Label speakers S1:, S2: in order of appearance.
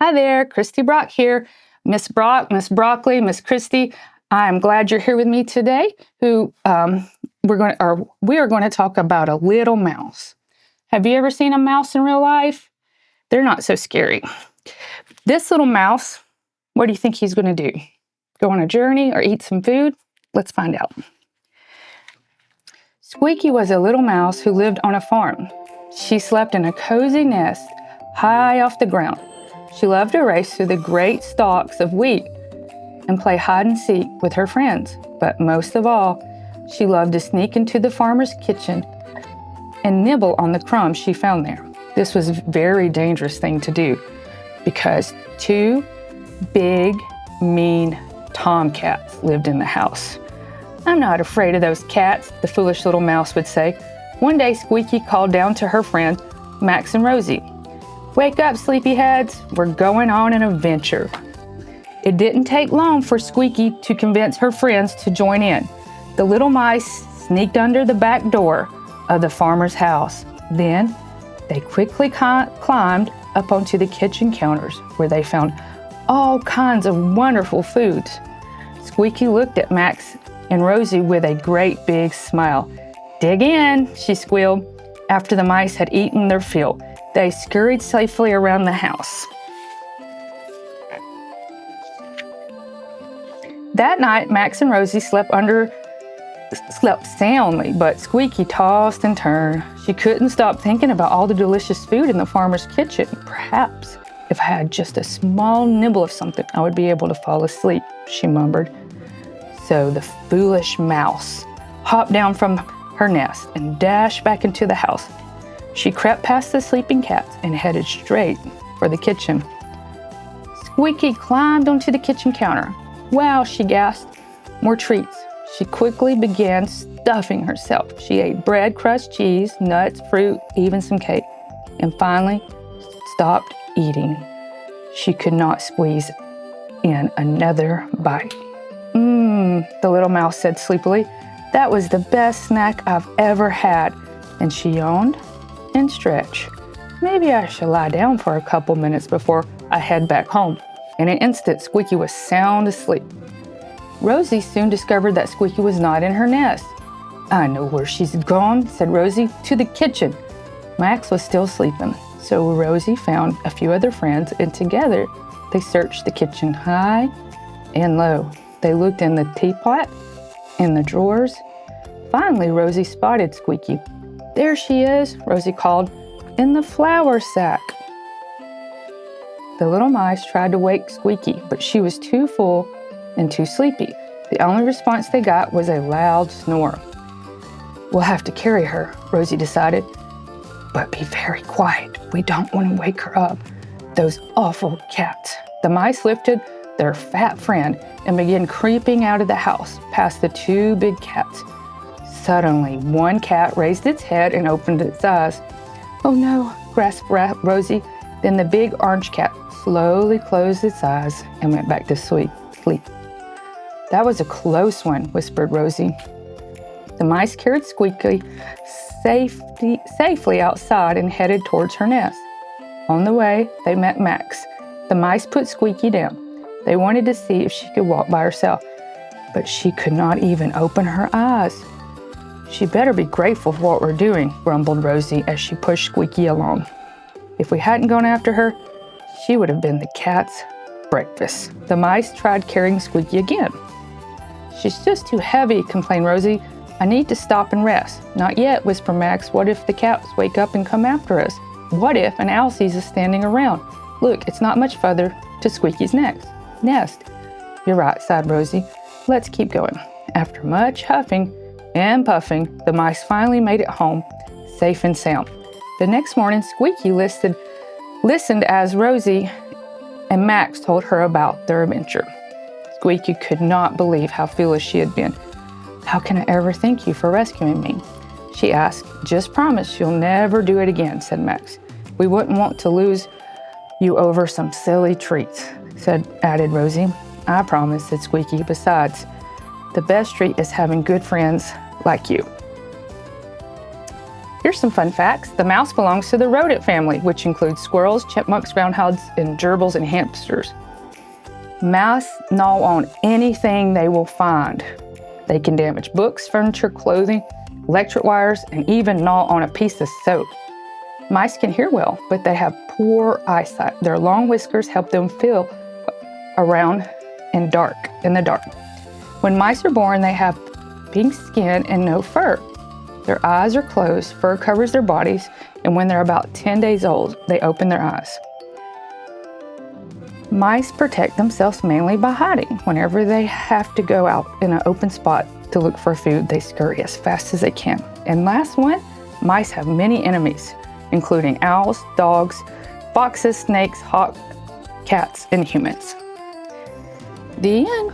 S1: Hi there, Christy Brock here. Miss Brock, Miss Broccoli, Miss Christy. I'm glad you're here with me today. We are going to talk about a little mouse. Have you ever seen a mouse in real life? They're not so scary. This little mouse, what do you think he's going to do? Go on a journey or eat some food? Let's find out. Squeaky was a little mouse who lived on a farm. She slept in a cozy nest high off the ground. She loved to race through the great stalks of wheat and play hide and seek with her friends. But most of all, she loved to sneak into the farmer's kitchen and nibble on the crumbs she found there. This was a very dangerous thing to do because two big, mean tomcats lived in the house. "I'm not afraid of those cats," the foolish little mouse would say. One day, Squeaky called down to her friends, Max and Rosie. "Wake up, sleepyheads. We're going on an adventure." It didn't take long for Squeaky to convince her friends to join in. The little mice sneaked under the back door of the farmer's house. Then they quickly climbed up onto the kitchen counters where they found all kinds of wonderful foods. Squeaky looked at Max and Rosie with a great big smile. "Dig in," she squealed. After the mice had eaten their fill, they scurried safely around the house. That night, Max and Rosie slept soundly, but Squeaky tossed and turned. She couldn't stop thinking about all the delicious food in the farmer's kitchen. "Perhaps if I had just a small nibble of something, I would be able to fall asleep," she murmured. So the foolish mouse hopped down from her nest and dashed back into the house. She crept past the sleeping cats and headed straight for the kitchen. Squeaky climbed onto the kitchen counter. "Wow," she gasped. "More treats." She quickly began stuffing herself. She ate bread, crust, cheese, nuts, fruit, even some cake, and finally stopped eating. She could not squeeze in another bite. The little mouse said sleepily. "That was the best snack I've ever had." And she yawned and stretched. "Maybe I should lie down for a couple minutes before I head back home." In an instant, Squeaky was sound asleep. Rosie soon discovered that Squeaky was not in her nest. "I know where she's gone," said Rosie. "To the kitchen." Max was still sleeping, so Rosie found a few other friends, and together they searched the kitchen high and low. They looked in the teapot, in the drawers. Finally, Rosie spotted Squeaky. "There she is," Rosie called, "in the flour sack." The little mice tried to wake Squeaky, but she was too full and too sleepy. The only response they got was a loud snore. "We'll have to carry her," Rosie decided. "But be very quiet. We don't want to wake her up. Those awful cats." The mice lifted their fat friend and began creeping out of the house, past the two big cats. Suddenly, one cat raised its head and opened its eyes. "Oh no," gasped Rosie. Then the big orange cat slowly closed its eyes and went back to sleep. "That was a close one," whispered Rosie. The mice carried Squeaky safely outside and headed towards her nest. On the way, they met Max. The mice put Squeaky down. They wanted to see if she could walk by herself, but she could not even open her eyes. "She better be grateful for what we're doing," grumbled Rosie as she pushed Squeaky along. "If we hadn't gone after her, she would have been the cat's breakfast." The mice tried carrying Squeaky again. "She's just too heavy," complained Rosie. "I need to stop and rest." "Not yet," whispered Max. "What if the cats wake up and come after us? What if an owl sees us standing around? Look, it's not much further to Squeaky's nest." "You're right," sighed Rosie. "Let's keep going." After much huffing and puffing, the mice finally made it home, safe and sound. The next morning, Squeaky listened as Rosie and Max told her about their adventure. Squeaky could not believe how foolish she had been. "How can I ever thank you for rescuing me?" she asked. "Just promise you'll never do it again," said Max. "We wouldn't want to lose you over some silly treats," added Rosie. "I promise," said Squeaky. "Besides, the best treat is having good friends like you." Here's some fun facts. The mouse belongs to the rodent family, which includes squirrels, chipmunks, groundhogs, and gerbils and hamsters. Mice gnaw on anything they will find. They can damage books, furniture, clothing, electric wires, and even gnaw on a piece of soap. Mice can hear well, but they have poor eyesight. Their long whiskers help them feel around in the dark. When mice are born, they have pink skin and no fur. Their eyes are closed, fur covers their bodies, and when they're about 10 days old, they open their eyes. Mice protect themselves mainly by hiding. Whenever they have to go out in an open spot to look for food, they scurry as fast as they can. And last one, mice have many enemies, including owls, dogs, foxes, snakes, hawks, cats, and humans. The end.